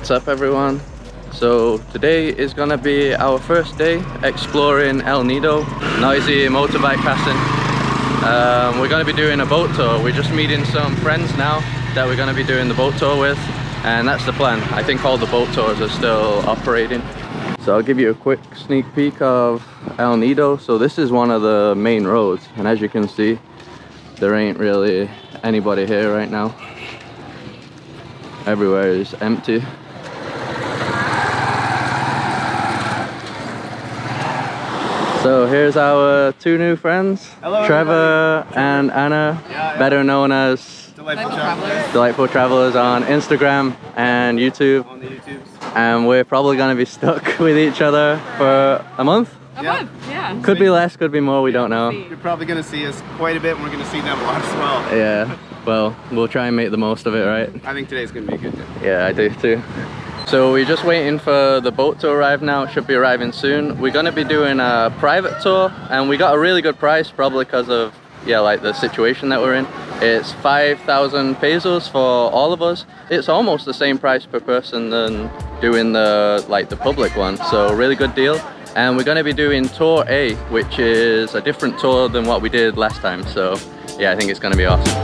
What's up everyone? So today is gonna be our first day exploring El Nido. Noisy motorbike passing. We're gonna be doing a boat tour. We're just meeting some friends now that we're gonna be doing the boat tour with, and that's the plan. I think all the boat tours are still operating. So I'll give you a quick sneak peek of El Nido. So this is one of the main roads, and as you can see, there ain't really anybody here right now. Everywhere is empty. So here's our two new friends. Hello, Trevor and Anna, better known as Delightful Travelers on Instagram and YouTube. On the YouTubes. And we're probably gonna be stuck with each other for a month. A month, yeah. Could be less, could be more, we don't know. You're probably gonna see us quite a bit, and we're gonna see them a lot as well. Yeah, well, we'll try and make the most of it, right? I think today's gonna be a good day. Yeah, I do too. So we're just waiting for the boat to arrive now. It should be arriving soon. We're gonna be doing a private tour, and we got a really good price, probably because of, yeah, like the situation that we're in. It's 5,000 pesos for all of us. It's almost the same price per person than doing the public one, so really good deal. And we're gonna be doing tour A, which is a different tour than what we did last time. So yeah, I think it's gonna be awesome.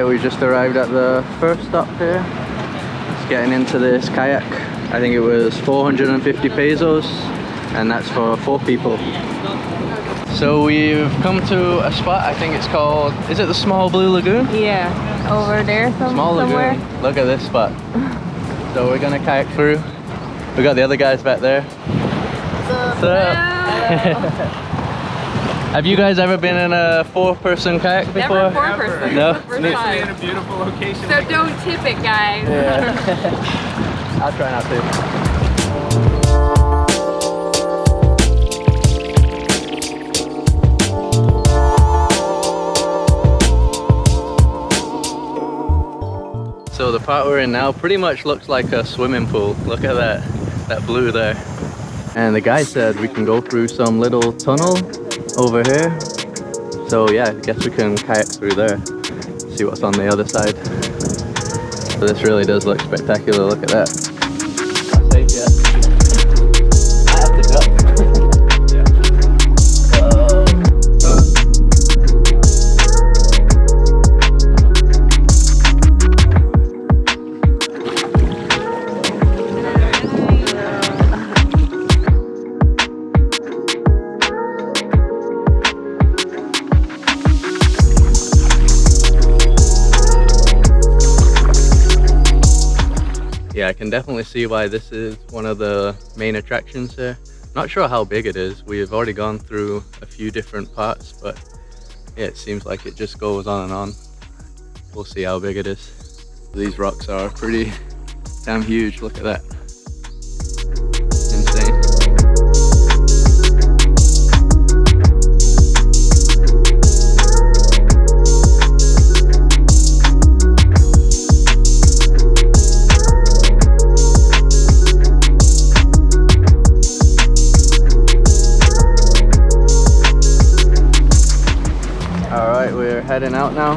We just arrived at the first stop here. Just getting into this kayak. I think it was 450 pesos, and that's for 4 people. So we've come to a spot, I think it's called, is it the Small Blue Lagoon? Yeah, over there somewhere. Look at this spot. So we're gonna kayak through. We got the other guys back there. What's up? Have you guys ever been in a 4-person kayak before? Never 4-person. No? First time. In a beautiful location. So don't tip it, guys. Yeah. I'll try not to. So the part we're in now pretty much looks like a swimming pool. Look at that blue there. And the guy said we can go through some little tunnel over here. So yeah, I guess we can kayak through there, see what's on the other side. So this really does look spectacular, look at that. Not safe yet. I have to duck. Yeah, I can definitely see why this is one of the main attractions here. Not sure how big it is. We've already gone through a few different parts, but yeah, it seems like it just goes on and on. We'll see how big it is. These rocks are pretty damn huge. Look at that. Insane. We're heading out now.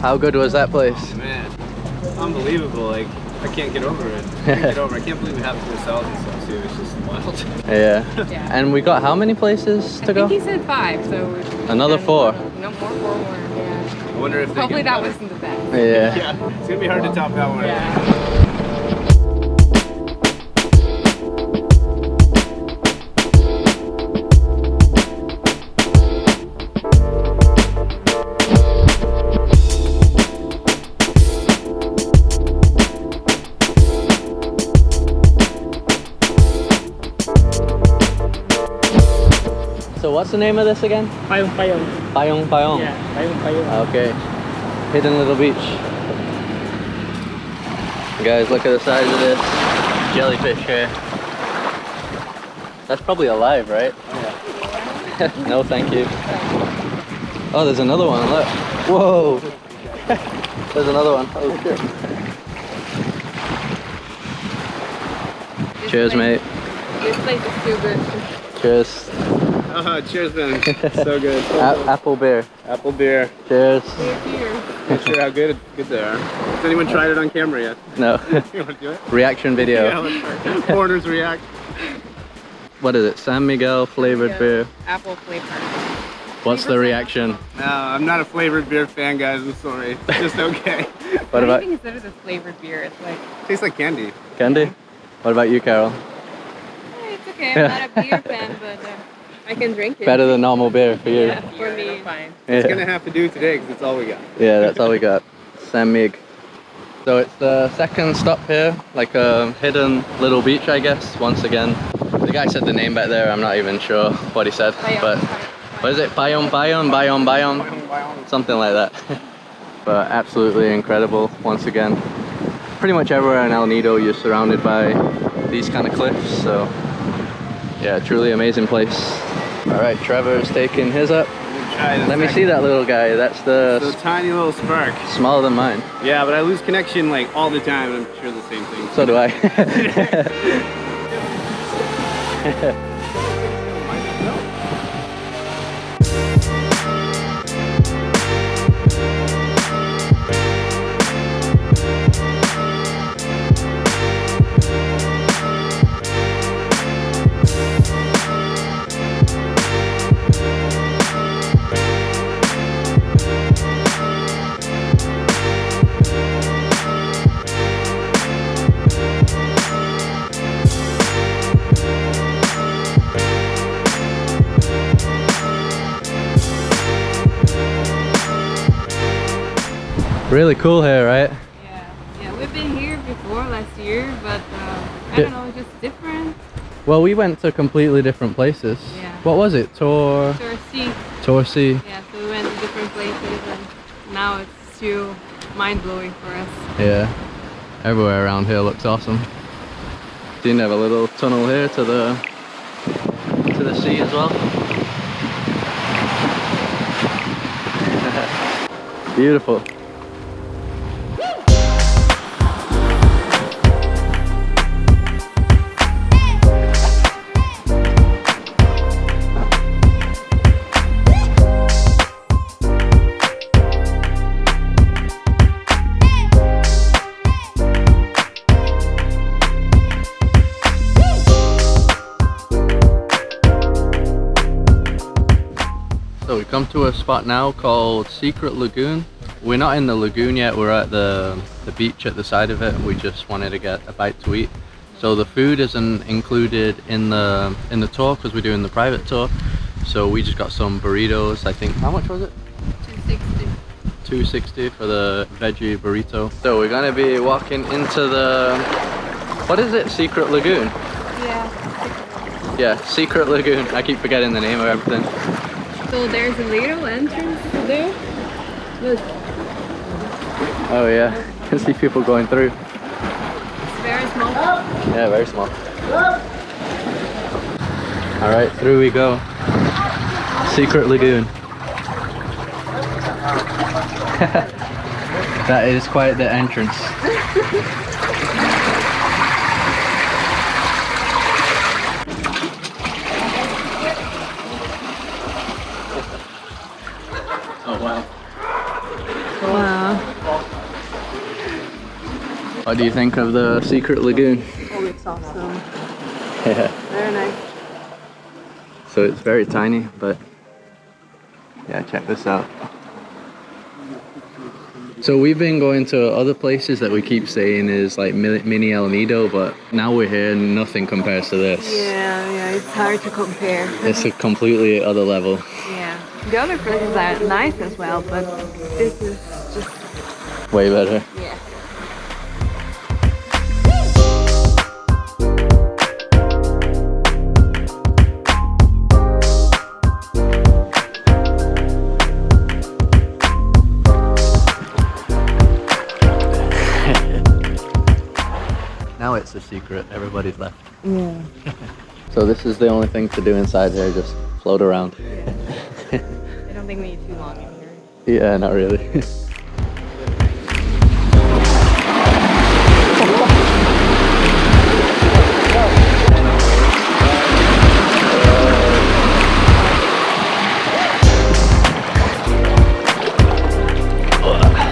How good was that place? Oh, man, unbelievable. Like, I can't get over it. I can't believe we have to ourselves and stuff too. It's just wild. Yeah. And we got how many places to go? I think he said 5, so another 4. No more 4 more. Yeah. I wonder if hopefully that wasn't the best. Yeah. Yeah. It's gonna be hard to top that one. Yeah. So what's the name of this again? Payong Payong. Payong Payong. Yeah, Payong Payong. Okay. Hidden little beach. Guys, look at the size of this jellyfish here. That's probably alive, right? Yeah. No, thank you. Oh, there's another one, look. Whoa! There's another one. Oh, shit. Cheers, mate. This place is too good. Cheers. Oh, cheers, man. So good. Apple beer. Apple beer. Cheers. Here. Not sure how good they are. Has anyone tried it on camera yet? No. You want to do it? Reaction video. Yeah, let's try. Foreigners react. What is it? San Miguel flavored beer. Apple flavor. What's the reaction? No, I'm not a flavored beer fan, guys. I'm sorry. It's just okay. What about I think instead of the flavored beer, it's like, Tastes like candy. candy? What about you, Carol? it's okay. I'm not a beer fan, but I can drink it. Better than normal beer for you. Yeah, for me. Fine. It's Yeah, gonna have to do today because it's all we got. yeah, that's all we got. San Mig. So it's the second stop here, like a hidden little beach, I guess, once again. The guy said the name back there, I'm not even sure what he said, but what is it? Bayon, something like that. But absolutely incredible once again. Pretty much everywhere in El Nido you're surrounded by these kind of cliffs, so yeah, truly amazing place. All right, Trevor's taking his up. Let me see that little guy. That's The tiny little spark. smaller than mine. Yeah, but I lose connection like all the time, and I'm sure the same thing. So do I. Really cool here, right? Yeah, we've been here before last year, but I don't know, just different. Well, we went to completely different places. Yeah. What was it? Touristy. Torsi. Yeah, so we went to different places, and now it's still mind-blowing for us. Yeah. Everywhere around here looks awesome. Didn't have a little tunnel here to the sea as well. Beautiful. So we come to a spot now called Secret Lagoon. We're not in the lagoon yet, we're at the beach at the side of it. We just wanted to get a bite to eat. So the food isn't included in the tour because we're doing the private tour. So we just got some burritos, I think. How much was it? $2.60 for the veggie burrito. So we're gonna be walking into the, what is it? Secret Lagoon? Yeah. Yeah, Secret Lagoon. I keep forgetting the name of everything. So there's a little entrance there. Look, Oh yeah, you can see people going through. it's very small. Yeah, very small. All right, through we go. Secret Lagoon. That is quite the entrance. Oh wow. Wow. What do you think of the Secret Lagoon? Oh, it's awesome. Yeah. Very nice. So it's very tiny, but yeah, check this out. So we've been going to other places that we keep saying is like mini El Nido, but now we're here and nothing compares to this. Yeah, it's hard to compare. It's a completely other level. Yeah. The other places are nice as well, but this is just, Way better. yeah. Now it's a secret, everybody's left. Yeah. So this is the only thing to do inside here, just float around. I don't think we need too long in here. Yeah, not really.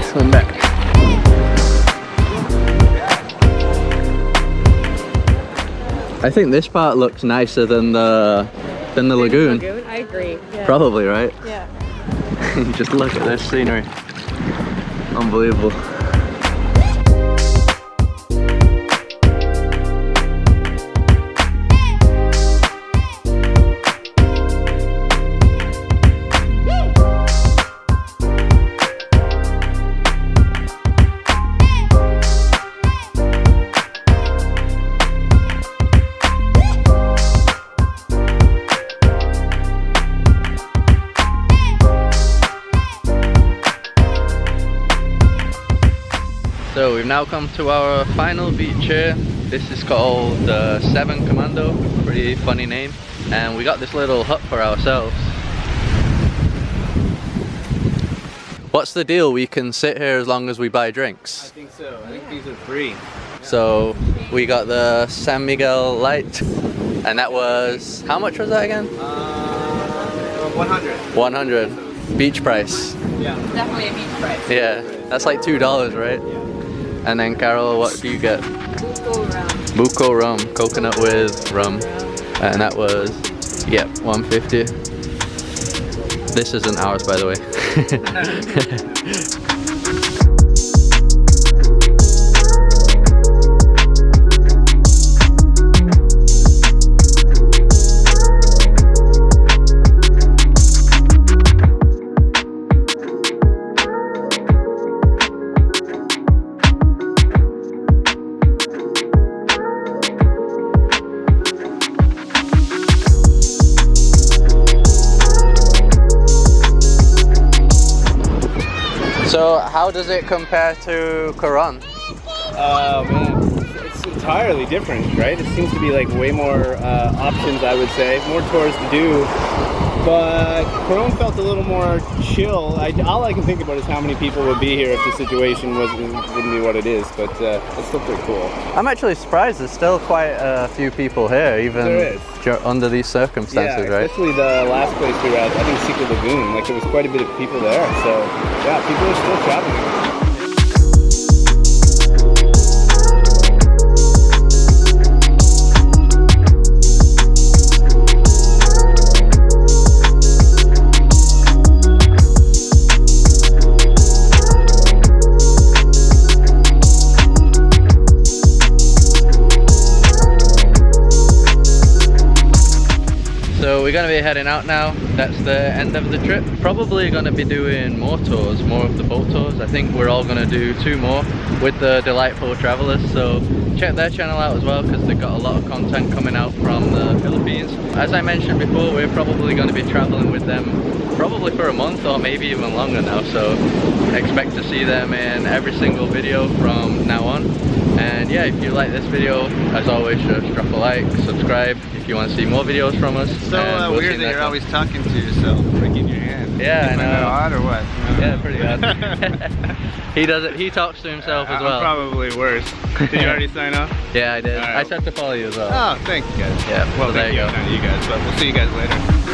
Swim back. I think this part looks nicer than the lagoon. I agree. Yeah. Probably, right? Yeah. Just look at this scenery. Unbelievable. So we've now come to our final beach here. This is called 7 Commando, pretty funny name. And we got this little hut for ourselves. What's the deal? We can sit here as long as we buy drinks? I think so. I think these are free. So we got the San Miguel Light, and that was, how much was that again? 100. 100. Beach price. Yeah. Definitely a beach price. Yeah, that's like $2, right? Yeah. And then Carol, what do you get? Buco rum. Buco rum, coconut with rum. And that was, yep, 150. This isn't ours, by the way. So how does it compare to Coron? Man, it's entirely different, right? It seems to be like way more options, I would say, more tours to do. But Coron felt a little more chill. All I can think about is how many people would be here if the situation wouldn't be what it is. But it's still pretty cool. I'm actually surprised there's still quite a few people here, even under these circumstances, right? Especially the last place we were at, I think Secret Lagoon. Like there was quite a bit of people there. So yeah, people are still traveling. So we're going to be heading out now. That's the end of the trip. Probably going to be doing more tours, more of the boat tours. I think we're all going to do 2 more with the Delightful Travelers. So check their channel out as well, because they've got a lot of content coming out from the Philippines. As I mentioned before, we're probably going to be traveling with them probably for a month or maybe even longer now. So expect to see them in every single video from now on. And yeah, if you like this video, as always, just drop a like, subscribe if you want to see more videos from us. So we'll weird that you're always talking to yourself, breaking your hand. Yeah, I know. Odd or what? Yeah, pretty odd. He does it. He talks to himself as well. Probably worse. Did you already sign up? Yeah, I did. Right. I said to follow you as well. Oh, thank you guys. Yeah, Well, there you go. Not you guys, but we'll see you guys later.